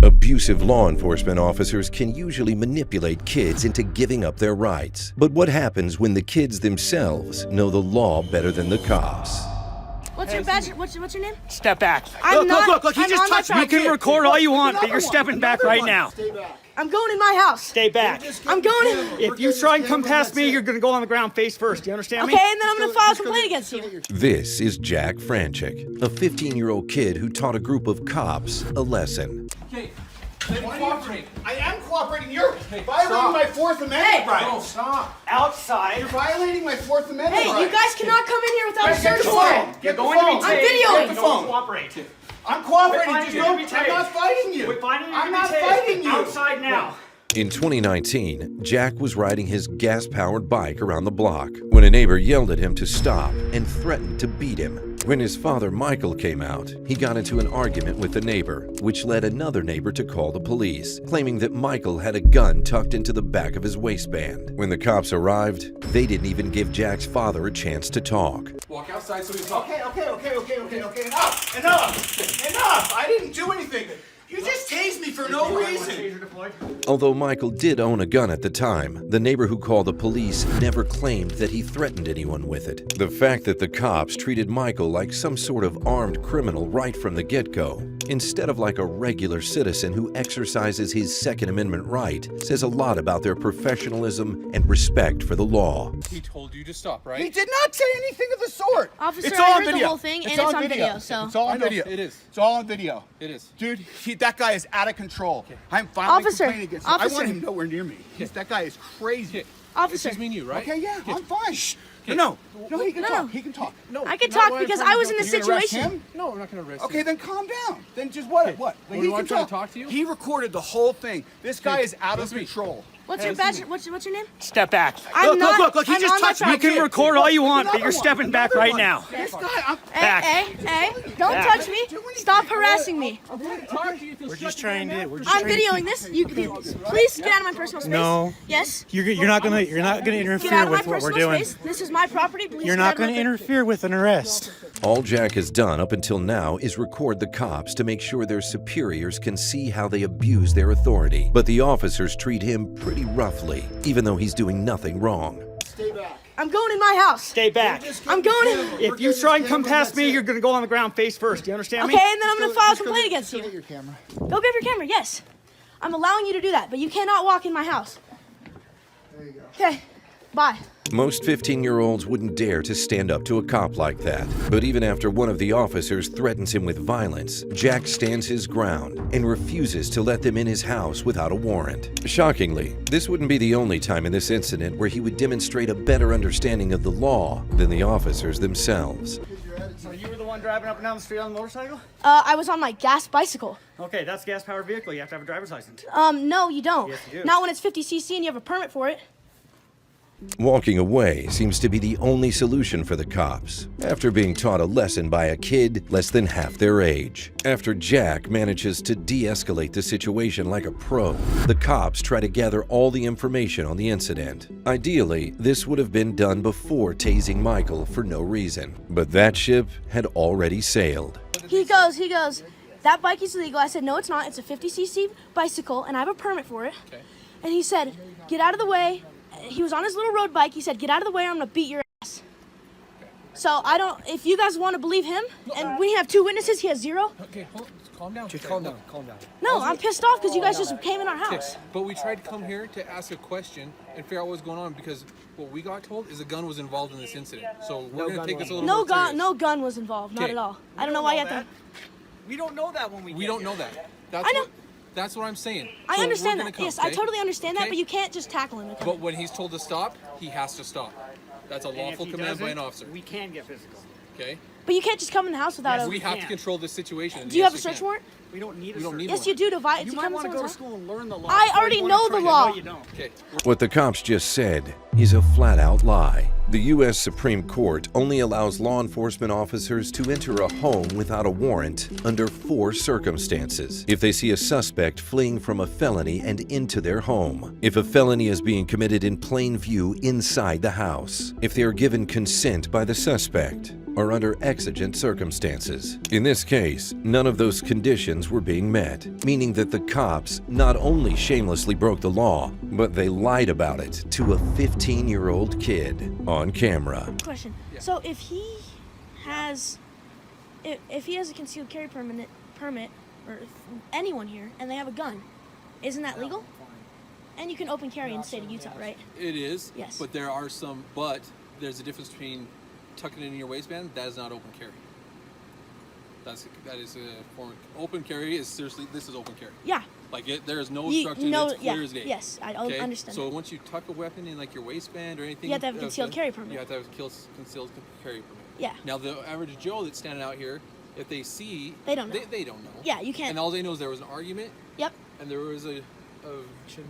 Abusive law enforcement officers can usually manipulate kids into giving up their rights. But what happens when the kids themselves know the law better than the cops? What's your badge? What's your name? Step back. Look, he just touched me. You can record all you want, but you're stepping back right now. Stay back. I'm going in my house. Stay back. I'm going in. If you try and come past me, you're going to go on the ground face first. Do you understand me? Okay, and then I'm going to file a complaint against you. This is Jack Franchik, a 15-year-old kid who taught a group of cops a lesson. Okay. Cooperate. I am cooperating. You're violating my Fourth Amendment right. No, stop. Outside. You're violating my Fourth Amendment Hey, right. you guys cannot come in here without a search Get the warrant. phone. Get the going to phone. be I'm taped. videoing. Get the phone. Cooperate. I'm cooperating. We're Just finding don't. you to be I'm not taped. fighting you. We're finding you to I'm be not taped. fighting you. Outside now. In 2019, Jack was riding his gas-powered bike around the block when a neighbor yelled at him to stop and threatened to beat him. When his father, Michael, came out, he got into an argument with the neighbor, which led another neighbor to call the police, claiming that Michael had a gun tucked into the back of his waistband. When the cops arrived, they didn't even give Jack's father a chance to talk. Walk outside so we talk. Okay. Enough. I didn't do anything. You just tased me for no reason. Although Michael did own a gun at the time, the neighbor who called the police never claimed that he threatened anyone with it. The fact that the cops treated Michael like some sort of armed criminal right from the get-go, instead of like a regular citizen who exercises his Second Amendment right, says a lot about their professionalism and respect for the law. He told you to stop, right? He did not say anything of the sort. Officer, It's I all on heard the video. whole thing, and it's on video, so. It's all on video. It is. It's all on video. It is. Dude, that guy is out of control. I'm filing Officer, a complaint against him. I officer. want him nowhere near me. That guy is crazy. Officer. It's just me and you, right? Okay, yeah, I'm fine. Shh. No, he can No. talk. He can talk. No. I can not talk what I'm because trying I to was do. in the You're gonna arrest situation. him? No, I'm not going to arrest Okay, you. then calm down. Then just what? Well, He you want can me trying to talk to you? He recorded the whole thing. This guy is out of listen to me. control. What's your badge? What's your name? Step back. I'm not. He I'm just on my touched me. You side. can record all you want, but Another you're one. stepping back Another right one. now. This guy, Back. Hey, don't Back. touch me. Stop harassing me. We're just trying to. I'm videoing this. Please get out of my personal space. No. Yes. You're not gonna Get out interfere of my with what we're personal doing. space. This is my property. Please You're get out not of my gonna interfere with an arrest. All Jack has done up until now is record the cops to make sure their superiors can see how they abuse their authority. But the officers treat him pretty roughly, even though he's doing nothing wrong. stay back. I'm going in my house. Stay back. I'm going in. If you try and come past me, you're going to go on the ground face first. Do you understand me? Okay, and then I'm going to file a complaint against Go get you. your camera. Go grab your camera, yes. I'm allowing you to do that, but you cannot walk in my house. There you go. Okay, bye. Most 15-year-olds wouldn't dare to stand up to a cop like that. But even after one of the officers threatens him with violence, Jack stands his ground and refuses to let them in his house without a warrant. Shockingly, this wouldn't be the only time in this incident where he would demonstrate a better understanding of the law than the officers themselves. So you were the one driving up and down the street on the motorcycle? I was on my gas bicycle. Okay, that's a gas-powered vehicle. You have to have a driver's license. No, you don't. Yes, you do. Not when it's 50cc and you have a permit for it. Walking away seems to be the only solution for the cops, after being taught a lesson by a kid less than half their age. After Jack manages to de-escalate the situation like a pro, the cops try to gather all the information on the incident. Ideally, this would have been done before tasing Michael for no reason, but that ship had already sailed. He goes, that bike is illegal. I said, no, it's not. It's a 50cc bicycle, and I have a permit for it. Okay. And he said, get out of the way. He was on his little road bike. He said, get out of the way or I'm going to beat your ass. So I don't, if you guys want to believe him, and we have 2 witnesses, he has 0. Okay, calm down. Calm down. Calm down. No, I'm pissed off because you guys just came in our house. But we tried to come here to ask a question and figure out what's going on because what we got told is a gun was involved in this incident. So we're going to take this a little more serious. No gun was involved, not Okay. at all. I don't know why you have to. We don't know that when We don't know that. That's I know. That's what I'm saying. I So we're understand gonna that. come, Yes, I okay? totally understand that, Okay? but you can't just tackle him. Okay? But when he's told to stop, he has to stop. That's a lawful command by an officer. We can get physical. Okay? But you can't just come in the house without a. We have to can. control this situation. Do you have a Yes, search can. warrant? We don't need a We don't search need warrant. Yes, you do. You might want to go to school and learn the law. I before already you go know on a the train. law. No, you don't. Okay. What the cops just said is a flat-out lie. The U.S. Supreme Court only allows law enforcement officers to enter a home without a warrant under 4 circumstances. If they see a suspect fleeing from a felony and into their home, if a felony is being committed in plain view inside the house, if they are given consent by the suspect, or under exigent circumstances. In this case, none of those conditions were being met, meaning that the cops not only shamelessly broke the law, but they lied about it to a 15-year-old kid on camera. Question. So if he has a concealed carry permit, or anyone here, and they have a gun, isn't that legal? And you can open carry in the state of Utah, right? It is. Yes. But there's a difference between tucking it in your waistband. That is not open carry. That is a form of open carry. Is seriously, this is open carry. Yeah. Like there is no obstruction. It's clear as day. Yes, I understand. So once you tuck a weapon in like your waistband or anything, You have to have a concealed carry permit. You have to have a concealed carry permit. Yeah. Now the average Joe that's standing out here, if they see, They don't know. They don't know. Yeah, you can't. And all they know is there was an argument. Yep. And there was a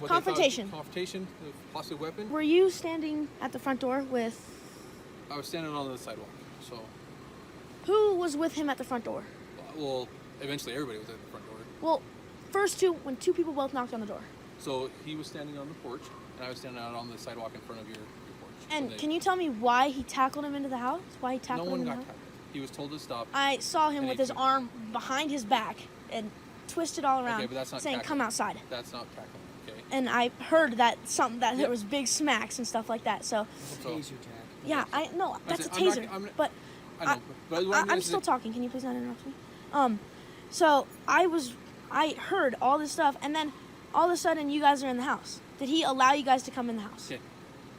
Confrontation. Confrontation, possibly weapon. Were you standing at the front door with? I was standing on the sidewalk. So. Who was with him at the front door? Well, eventually everybody was at the front door. Well, when two people both knocked on the door. So he was standing on the porch, and I was standing out on the sidewalk in front of your porch. And can you tell me why he tackled him into the house? Why he tackled him in the house? No one got tackled. He was told to stop. I saw him with his arm behind his back and twisted all around, Okay, but that's not saying, tackling. "Come outside." That's not tackling, okay? And I heard that there was big smacks and stuff like that. So. Yeah, I know that's a taser. But I know, but what I'm still talking. Can you please not interrupt me? So I heard all this stuff, and then all of a sudden you guys are in the house. Did he allow you guys to come in the house? Okay,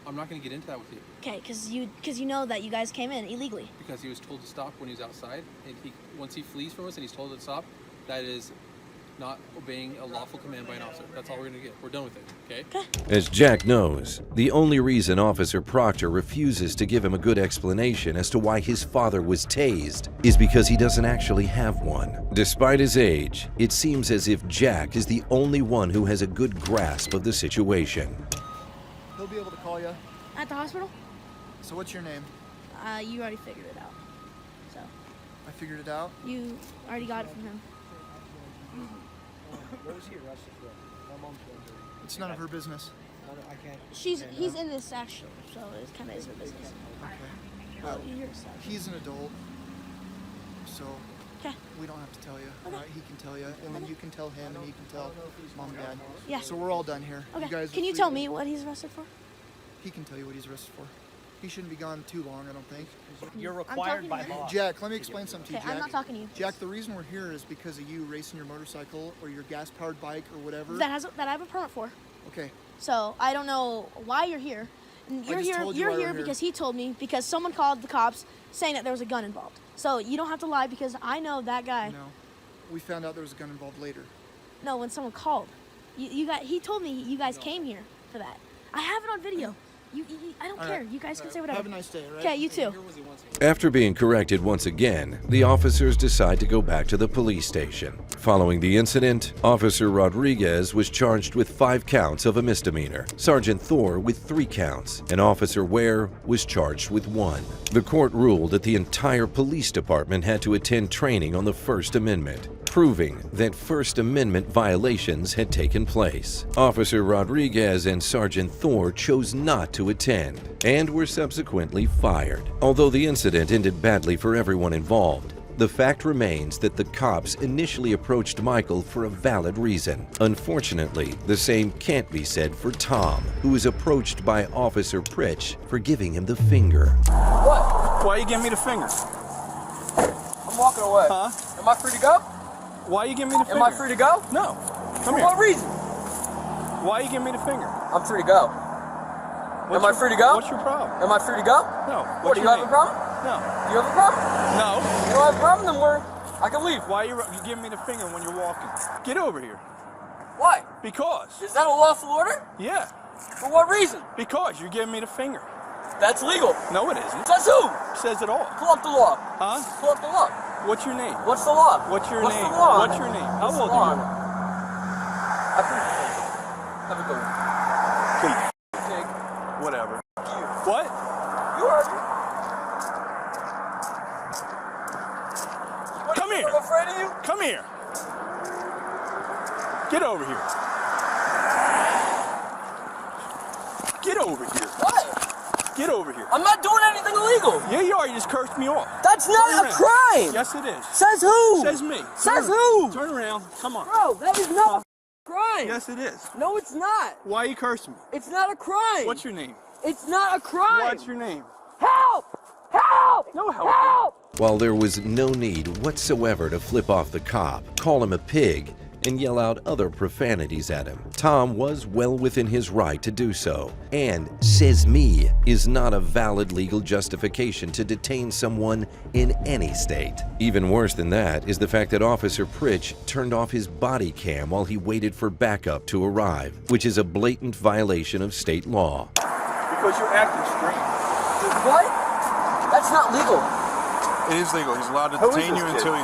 I'm not going to get into that with you. Okay, because you know that you guys came in illegally. Because he was told to stop when he was outside, and once he flees from us and he's told to stop, that is not obeying a lawful command by an officer. That's all we're going to get. We're done with it, okay? As Jack knows, the only reason Officer Proctor refuses to give him a good explanation as to why his father was tased is because he doesn't actually have one. Despite his age, it seems as if Jack is the only one who has a good grasp of the situation. He'll be able to call you. At the hospital? So what's your name? You already figured it out. So. I figured it out. You already got it from him. What was he arrested for? My mom's going to. It's none of her business. I can't. He's in this actually, so it kind of is her business. Okay. Well, you're sad. He's an adult, so Okay. we don't have to tell you. Okay. Right? He can tell you, and then you can tell him, and he can tell mom and dad. Yeah. So we're all done here. Okay. You guys Can you free tell to- me what he's arrested for? He can tell you what he's arrested for. He shouldn't be gone too long, I don't think. You're I'm required talking by to him. law. Jack, let me explain something to you, Okay, Jack. I'm not talking to you. Jack, the reason we're here is because of you racing your motorcycle or your gas-powered bike or whatever. That I have a permit for. Okay. So I don't know why you're here. And You're just here. told you You're why here we're here. because he told me because someone called the cops saying that there was a gun involved. So you don't have to lie because I know that guy. No. We found out there was a gun involved later. No, when someone called, he told me you guys came here for that. I have it on video. I don't All care. right. You guys can say whatever. Have a nice day, all right? Okay, you too. After being corrected once again, the officers decide to go back to the police station. Following the incident, Officer Rodriguez was charged with 5 counts of a misdemeanor, Sergeant Thor with 3 counts, and Officer Ware was charged with 1. The court ruled that the entire police department had to attend training on the First Amendment, proving that First Amendment violations had taken place. Officer Rodriguez and Sergeant Thor chose not to attend and were subsequently fired. Although the incident ended badly for everyone involved, the fact remains that the cops initially approached Michael for a valid reason. Unfortunately, the same can't be said for Tom, who was approached by Officer Pritch for giving him the finger. What? Why are you giving me the finger? I'm walking away. Huh? Am I free to go? Why are you giving me the finger? Am I free to go? No. For Come here. what reason? Why are you giving me the finger? I'm free to go. Am I free to go? What's your problem? Am I free to go? No. What, do you have a problem? No. Do you have a problem? No. You don't have a problem, then I can leave. Why are you giving me the finger when you're walking? Get over here. Why? Because. Is that a lawful order? Yeah. For what reason? Because you're giving me the finger. That's legal. No, it isn't. Says who? Says it all. Pull up the law. Huh? Pull up the law. What's your name? What's the law? What's your What's name? The law? What's your name? How What's old the law? are you? I appreciate it. Have a good one. Jake. Whatever. You. What? You heard me. Come here. I'm afraid of you? Come here. Get over here. Get over here. What? Get over here. I'm not doing anything illegal. Yeah, you are. You just cursed me off. That's not Turn a around. crime. Yes, it is. Says who? Says me. Says Turn who? Turn around. Come on. Bro, that is not a crime. Yes, it is. No, it's not. Why are you cursing me? It's not a crime. What's your name? It's not a crime. What's your name? Help! Help! No help. Help! While there was no need whatsoever to flip off the cop, call him a pig, and yell out other profanities at him, Tom was well within his right to do so. And "says me" is not a valid legal justification to detain someone in any state. Even worse than that is the fact that Officer Pritch turned off his body cam while he waited for backup to arrive, which is a blatant violation of state law. Because you're acting strange. What? That's not legal. It is legal. He's allowed to Who is detain this you kid? until he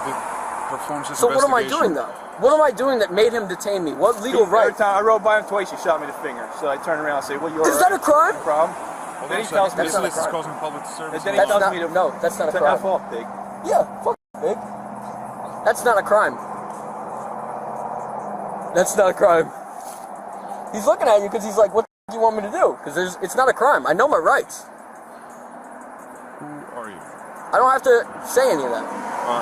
performs his So what am I investigation. doing though? What am I doing that made him detain me? What legal Every right? time I rode by him twice, he shot me the finger. So I turned around and said, well, you're Is that a crime? No problem. Hold Then on he a tells second. me That's not a This is crime. causing public disturbance. Then he That's tells not, me to, no, that's not a to crime. F off, pig. Yeah, fuck big. That's not a crime. That's not a crime. He's looking at you because he's like, what do you want me to do? Because it's not a crime. I know my rights. Who are you? I don't have to say any of that.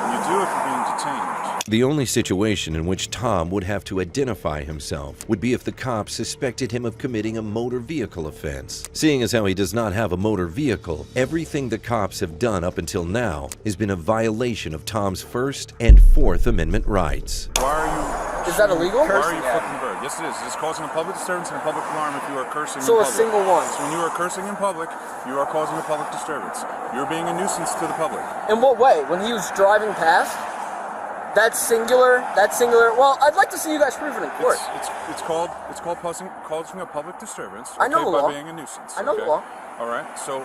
You do if you're being detained. The only situation in which Tom would have to identify himself would be if the cops suspected him of committing a motor vehicle offense. Seeing as how he does not have a motor vehicle, everything the cops have done up until now has been a violation of Tom's First and Fourth Amendment rights. Why are you... Is that illegal? Why are you flipping the bird? Yes, it is. It's causing a public disturbance and a public alarm if you are cursing So in a public. single one. So when you are cursing in public, you are causing a public disturbance. You're being a nuisance to the public. In what way? When he was driving past? That's singular. Well, I'd like to see you guys prove it in court. It's called causing a public disturbance. I know the law. By being a nuisance. I know the okay? law. All right. So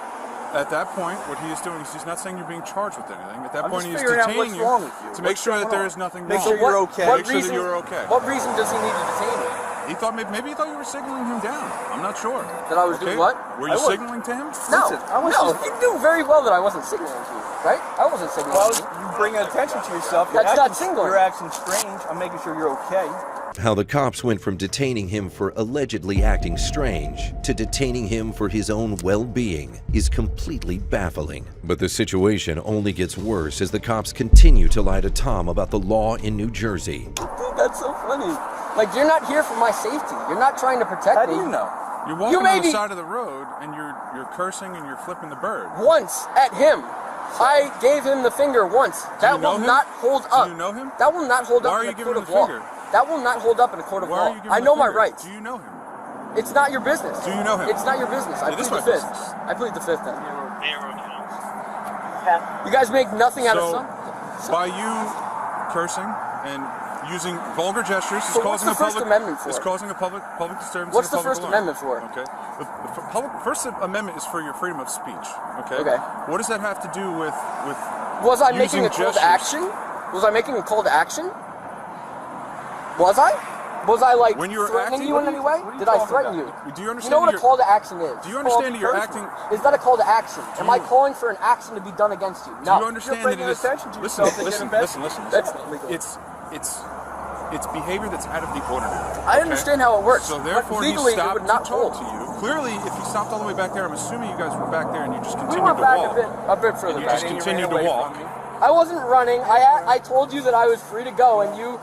at that point, what he is doing is he's not saying you're being charged with anything. At that I'm point, just he's figuring out detaining what's you wrong with you. to make What's sure that going there on? is nothing Make wrong. sure you're okay. Make sure that you're okay. What reason does he need to detain me? He thought maybe he thought you were signaling him down. I'm not sure. That I was doing what? Were you signaling to him? No, Listen, I was no. just- You knew very well that I wasn't signaling to you, right? I wasn't signaling Well, to you. you bring attention to yourself. That's not singular. You're acting strange. I'm making sure you're okay. How the cops went from detaining him for allegedly acting strange to detaining him for his own well-being is completely baffling. But the situation only gets worse as the cops continue to lie to Tom about the law in New Jersey. Dude, that's so funny. Like, you're not here for my safety. You're not trying to protect How me. do you know? You're walking may on the be- side of the road and you're cursing and you're flipping the bird. Once at him. I gave him the finger once. That you know will him? not hold up. Do you know him? That will not hold Why up are in you a giving court him of the law. finger? That will not hold up in a court of Why are law. you giving I him know the my finger? rights. Do you know him? It's not your business. Do you know him? It's not your business. I It is plead my the fifth. business. I plead the fifth then. You guys make nothing out of So, something. by you cursing and using vulgar gestures, So what's the First Amendment for? It's causing a public disturbance. What's and a the public First alarm. Amendment for? Okay. The First Amendment is for your freedom of speech. Okay. Okay. What does that have to do with Was I using making a call gestures? to action? Was I making a call to action? Was I? Was I like When you were threatening acting- you in any way? what are you Did I talking threaten about? you? Do you You understand? know what a your- call to action is? Do you It's called understand that you're encouragement. acting- Is that a call to action? Am I you- calling for an action to be done against you? Do No. you understand You're that bringing it is? attention to Listen, yourself to get listen, invested. listen. That's not legal. It's behavior that's out of the ordinary. I understand how it works. So but therefore, legally he it stopped would not to talk hold. to you. Clearly, if he stopped all the way back there, I'm assuming you guys were back there and you just We continued went to back walk. a bit further You back. just continued to walk. I wasn't running. I told you that I was free to go, and you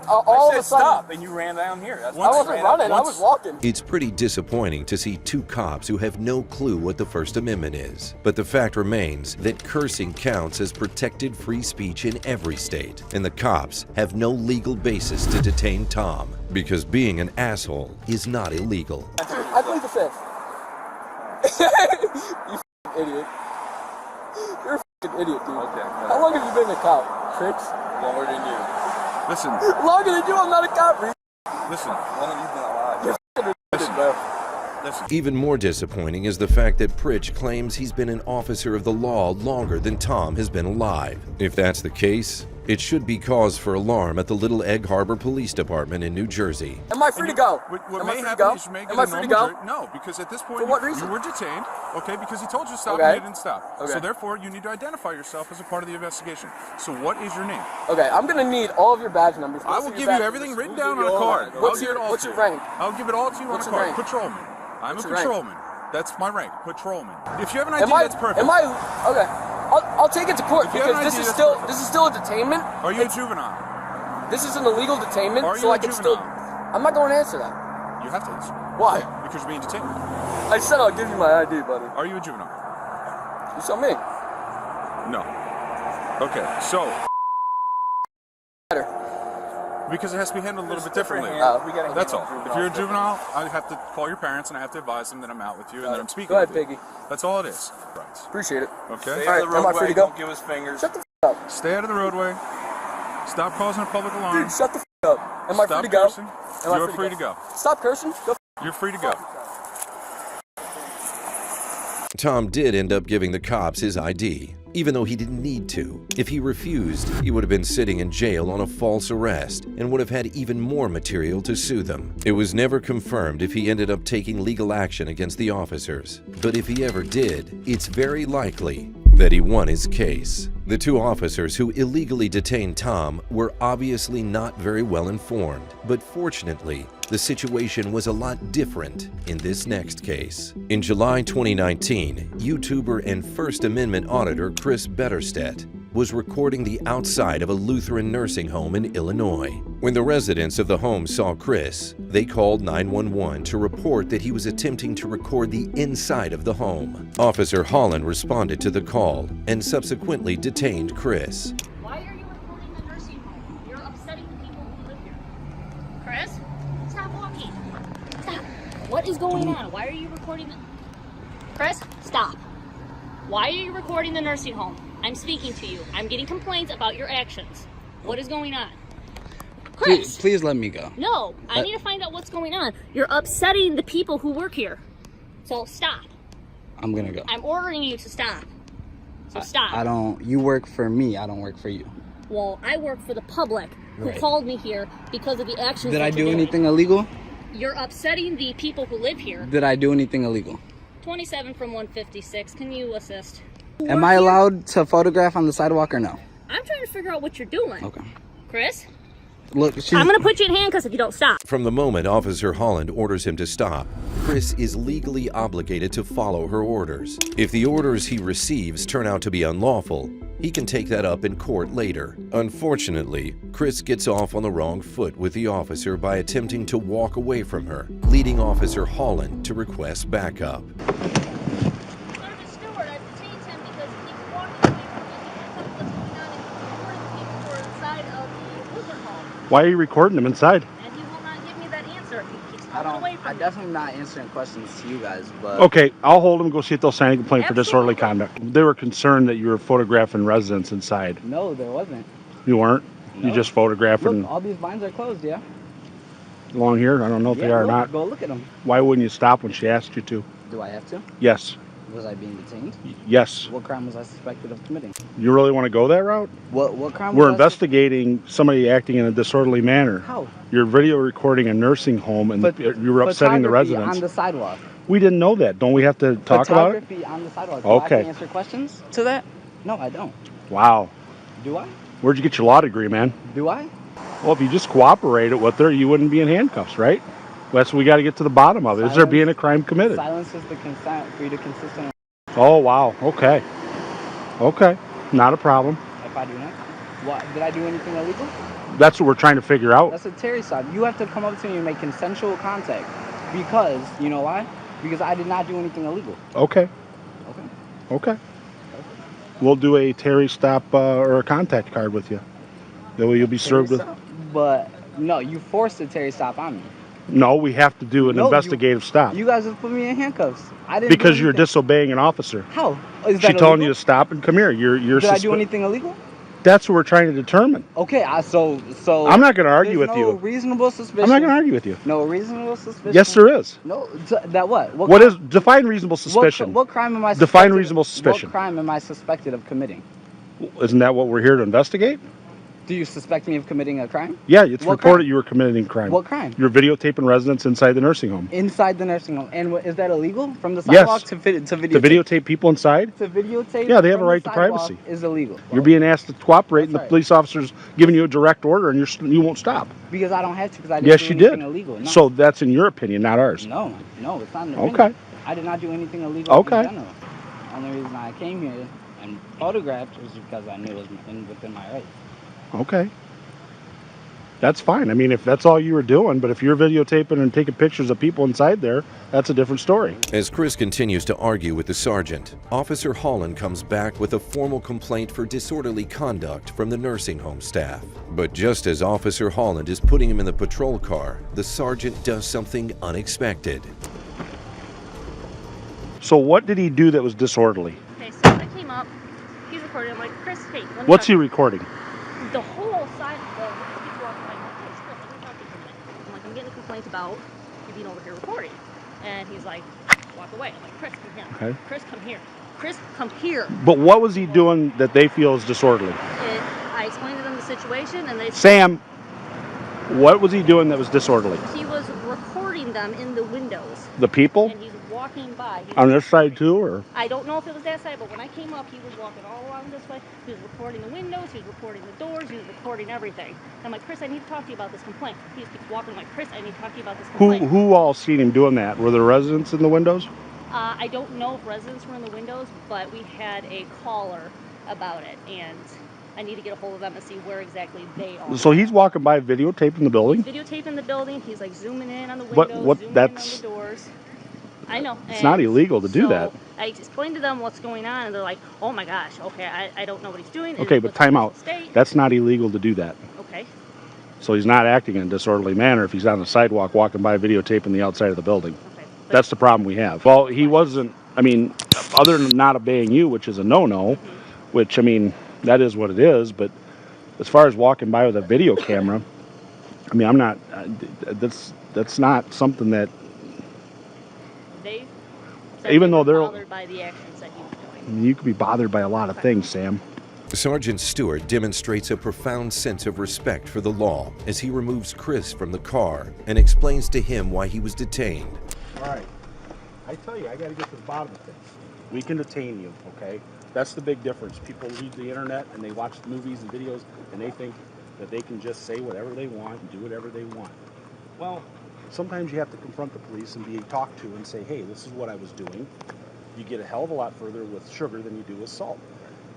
all of I a said sudden stop, and you ran down here. That's I why wasn't ran running. I up. was walking. It's pretty disappointing to see two cops who have no clue what the First Amendment is. But the fact remains that cursing counts as protected free speech in every state, and the cops have no legal basis to detain Tom, because being an asshole is not illegal. I plead the fifth. You f***ing idiot. You're a f***ing idiot, dude. Okay. How long have you been a cop, Tricks? Longer than you. Listen, Longer than you. I'm not a cop. Reed. listen, How long have you been alive? You're f***ing idiot, bro. listen. Even more disappointing is the fact that Pritch claims he's been an officer of the law longer than Tom has been alive. If that's the case, it should be cause for alarm at the Little Egg Harbor Police Department in New Jersey. Am I free to go? What Am I may free to happen go? is you may get Am a I free to normal go? jury. No, because at this point For what reason? you were detained, okay, because he told you to stop Okay. and you didn't stop. Okay. So therefore, you need to identify yourself as a part of the investigation. So what is your name? Okay, I'm gonna need all of your badge numbers. I will give you everything written down on a card. What's I'll give your it all what's to your you. rank? I'll give it all to you What's on your a card. rank? Patrolman. I'm What's a your rank? patrolman. That's my rank, patrolman. If you have an ID, Am I? that's perfect. Am I? Okay. I'll take it to court If you have because an this ID, is that's still a detainment. Are you a juvenile? This is an illegal detainment, Are so you I a can still. juvenile? I'm not going to answer that. You have to answer. Why? Because you're being detained. I said I'll give you my ID, buddy. Are you a juvenile? You saw me. No. Okay, so. Better. Because it has to be handled a little bit differently. That's all. If you're a juvenile, I have to call your parents and I have to advise them that I'm out with you and that I'm speaking Go ahead, with you. Piggy. That's all it is. Right. Appreciate it. Okay? All right, am I free to go? Don't give us fingers. Shut the f up. Stay out of the roadway. Stop causing a public alarm. Dude, shut the f up. Am I free Stop to go? cursing. Am I You're free to go. Stop cursing. Go f You're free to go. Tom did end up giving the cops his ID, even though he didn't need to. If he refused, he would have been sitting in jail on a false arrest and would have had even more material to sue them. It was never confirmed if he ended up taking legal action against the officers, but if he ever did, it's very likely that he won his case. The two officers who illegally detained Tom were obviously not very well informed, but fortunately, the situation was a lot different in this next case. In July 2019, YouTuber and First Amendment auditor Chris Betterstedt was recording the outside of a Lutheran nursing home in Illinois. When the residents of the home saw Chris, they called 911 to report that he was attempting to record the inside of the home. Officer Holland responded to the call and subsequently detained Chris. Why are you recording the nursing home? You're upsetting the people who live here. Chris, stop walking. Stop. What is going on? Why are you recording the... Chris, stop. Why are you recording the nursing home? I'm speaking to you. I'm getting complaints about your actions. What is going on? Chris! Please let me go. No, I need to find out what's going on. You're upsetting the people who work here. So stop. I'm gonna go. I'm ordering you to stop. So stop. I don't. You work for me. I don't work for you. Well, I work for the public who called me here because of the actions Did that I you're do doing. anything illegal? You're upsetting the people who live here. Did I do anything illegal? 27 from 156. Can you assist? Am I allowed to photograph on the sidewalk or no? I'm trying to figure out what you're doing. Okay. Chris? Look, I'm going to put you in handcuffs if you don't stop. From the moment Officer Holland orders him to stop, Chris is legally obligated to follow her orders. If the orders he receives turn out to be unlawful, he can take that up in court later. Unfortunately, Chris gets off on the wrong foot with the officer by attempting to walk away from her, leading Officer Holland to request backup. Sergeant Stewart, I've detained him because he keeps walking away from me. He can't tell me what's going on and he's recording the people who are inside of the Lutheran home. Why are you recording them inside? And he will not give me that answer. He keeps I walking don't. away from I'm me. definitely not answering questions to you guys, but Okay, I'll hold them. Go see if they'll sign a complaint for disorderly Absolutely. conduct. They were concerned that you were photographing residents inside. no, there wasn't. You weren't? You No. just photographing Look, all these blinds are closed. Yeah. along here? I don't know if they are or look, not. Go look at them. Why wouldn't you stop when she asked you to? Do I have to? Yes. Was I being detained? Yes. What crime was I suspected of committing? You really want to go that route? What crime? We're was investigating somebody acting in a disorderly manner. How? You're video recording a nursing home and you were upsetting the Photography residents. on the sidewalk. We didn't know that. Don't we have to talk about it? Photography on the sidewalk. Do I have Okay. to answer questions to that? No, I don't. Wow. Do I? Where'd you get your law degree, man? Do I? Well, if you just cooperated with her, you wouldn't be in handcuffs, right? That's what we got to get to the bottom of. Is there Silence. being a crime committed? Silence is the consent for you to consistently. Oh, wow. Okay. Okay. Not a problem. If I do not, what did I do anything illegal? That's what we're trying to figure out. That's a Terry stop. You have to come up to me and make consensual contact, because you know why? Because I did not do anything illegal. Okay. Okay. Okay. We'll do a Terry stop or a contact card with you. That way you'll be served with. But no, you forced a Terry stop on me. No, we have to do an No, investigative stop. You guys just put me in handcuffs. I didn't. Because do you're anything. disobeying an officer. How? Is She that telling you illegal? to stop and come here. You're. Did I do anything illegal? That's what we're trying to determine. Okay, so. I'm not going to argue there's with no you. reasonable suspicion. I'm not going to argue with you. No reasonable suspicion. Yes, there is. No, that what? What is define reasonable suspicion? What crime am I? Define suspected- reasonable suspicion. What crime am I suspected of committing? Isn't that what we're here to investigate? Do you suspect me of committing a crime? Yeah, it's What reported crime? you were committing a crime. What crime? You're videotaping residents inside the nursing home. Inside the nursing home. And is that illegal? From the Yes. sidewalk to videotape? To videotape people inside? To videotape? Yeah, they have a from the right to sidewalk privacy. Is illegal. You're being asked to cooperate, and the That's right. police officer's giving you a direct order, and you won't stop. Because I don't have to. Because I didn't Yes, do you anything did. illegal. No. So that's in your opinion, not ours. No, it's not. An Okay. I did not do anything illegal Okay. in general. The only reason I came here and photographed was because I knew it was within my rights. Okay. That's fine. I mean, if that's all you were doing, but if you're videotaping and taking pictures of people inside there, that's a different story. As Chris continues to argue with the sergeant, Officer Holland comes back with a formal complaint for disorderly conduct from the nursing home staff. But just as Officer Holland is putting him in the patrol car, the sergeant does something unexpected. So what did he do that was disorderly? Okay, so I came up, he's recording, I'm like, Chris, hey, let me What's talk he recording? the whole side of the he's walking like, hey, Chris, let me talk to you for a minute. I'm like, I'm getting a complaint about you being over here recording. And he's like, walk away. I'm like, Chris, come here. Okay. Chris, come here. Chris, come here. But what was he doing that they feel is disorderly? I explained to them the situation, and they Sam, what was he doing that was disorderly? he was recording them in the windows. The people? And he's walking by. On this side too, or? I don't know if it was that side, but when I came up, he was walking all along this way. He was recording the windows, he was recording the doors, he was recording everything. And I'm like, Chris, I need to talk to you about this complaint. He just keeps walking. I'm like, Chris, I need to talk to you about this complaint. Who all seen him doing that? Were there residents in the windows? I don't know if residents were in the windows, but we had a caller about it, and I need to get a hold of them and see where exactly they are. So he's walking by videotaping the building? He's videotaping the building. He's like zooming in on the What- windows, zooming that's- in on the doors. I know. It's not illegal to do that. I explained to them what's going on, and they're like, oh my gosh, okay, I don't know what he's doing. Okay, but time out. That's not illegal to do that. Okay. So he's not acting in a disorderly manner if he's on the sidewalk walking by videotaping the outside of the building. Okay. That's the problem we have. Well, he wasn't, I mean, other than not obeying you, which is a no-no, which, I mean, that is what it is, but as far as walking by with a video camera, I mean, I'm not, that's not something that, They said even they though were they're, bothered by the actions that he was doing. you could be bothered by a lot of things, Sam. Sergeant Stewart demonstrates a profound sense of respect for the law as he removes Chris from the car and explains to him why he was detained. All right. I tell you, I got to get to the bottom of things. We can detain you, okay? That's the big difference. People read the internet and they watch movies and videos and they think that they can just say whatever they want and do whatever they want. Well, sometimes you have to confront the police and be talked to and say, hey, this is what I was doing. You get a hell of a lot further with sugar than you do with salt.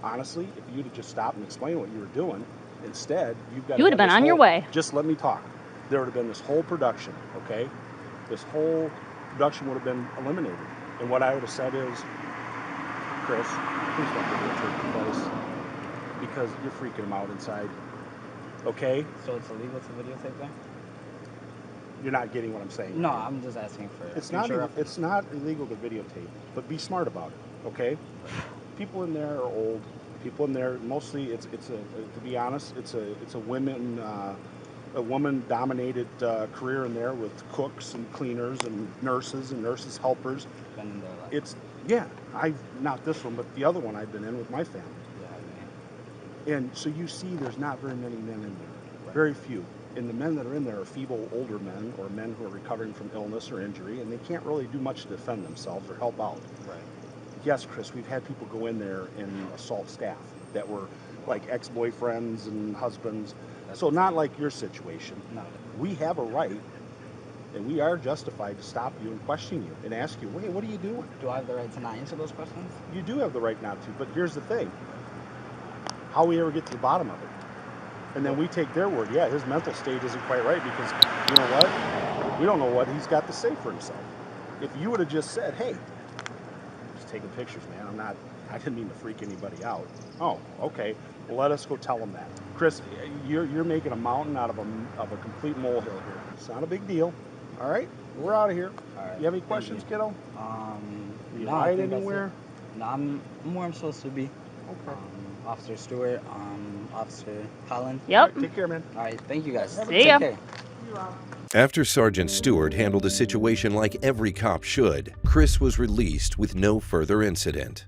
Honestly, if you'd have just stopped and explained what you were doing, instead, you've got You would have been on your way. Just let me talk. There would have been this whole production, okay? This whole production would have been eliminated. And what I would have said is, Chris, please don't videotape the place because you're freaking them out inside. Okay? So it's illegal to videotape there? You're not getting what I'm saying. No, I'm just asking for It's not illegal to videotape, but be smart about it, okay? People in there are old. People in there, mostly, to be honest, it's a woman-dominated career in there with cooks and cleaners and nurses helpers. Been in there, Not this one, but the other one I've been in with my family. Yeah, And so you see, there's not very many men in there, very few. And the men that are in there are feeble older men or men who are recovering from illness or injury, and they can't really do much to defend themselves or help out. Right. Yes, Chris, we've had people go in there and assault staff that were like ex-boyfriends and husbands. So not like your situation. No. We have a right, and we are justified to stop you and question you and ask you, wait, what are you doing? Do I have the right to not answer those questions? You do have the right not to, but here's the thing. How we ever get to the bottom of it? And then we take their word. Yeah, his mental state isn't quite right because, you know what? We don't know what he's got to say for himself. If you would have just said, hey, just taking pictures, man, I didn't mean to freak anybody out. Oh, okay. Well, let us go tell them that. Chris, you're making a mountain out of a complete molehill here. It's not a big deal. All right? We're out of here. All right. You have any questions, kiddo? You No, hide I think that's anywhere? it. No, I'm where I'm supposed to be. Okay. Officer Stewart, Officer Holland. Yep. All right, take care, man. All right, thank you guys. See ya. Take care. After Sergeant Stewart handled a situation like every cop should, Chris was released with no further incident.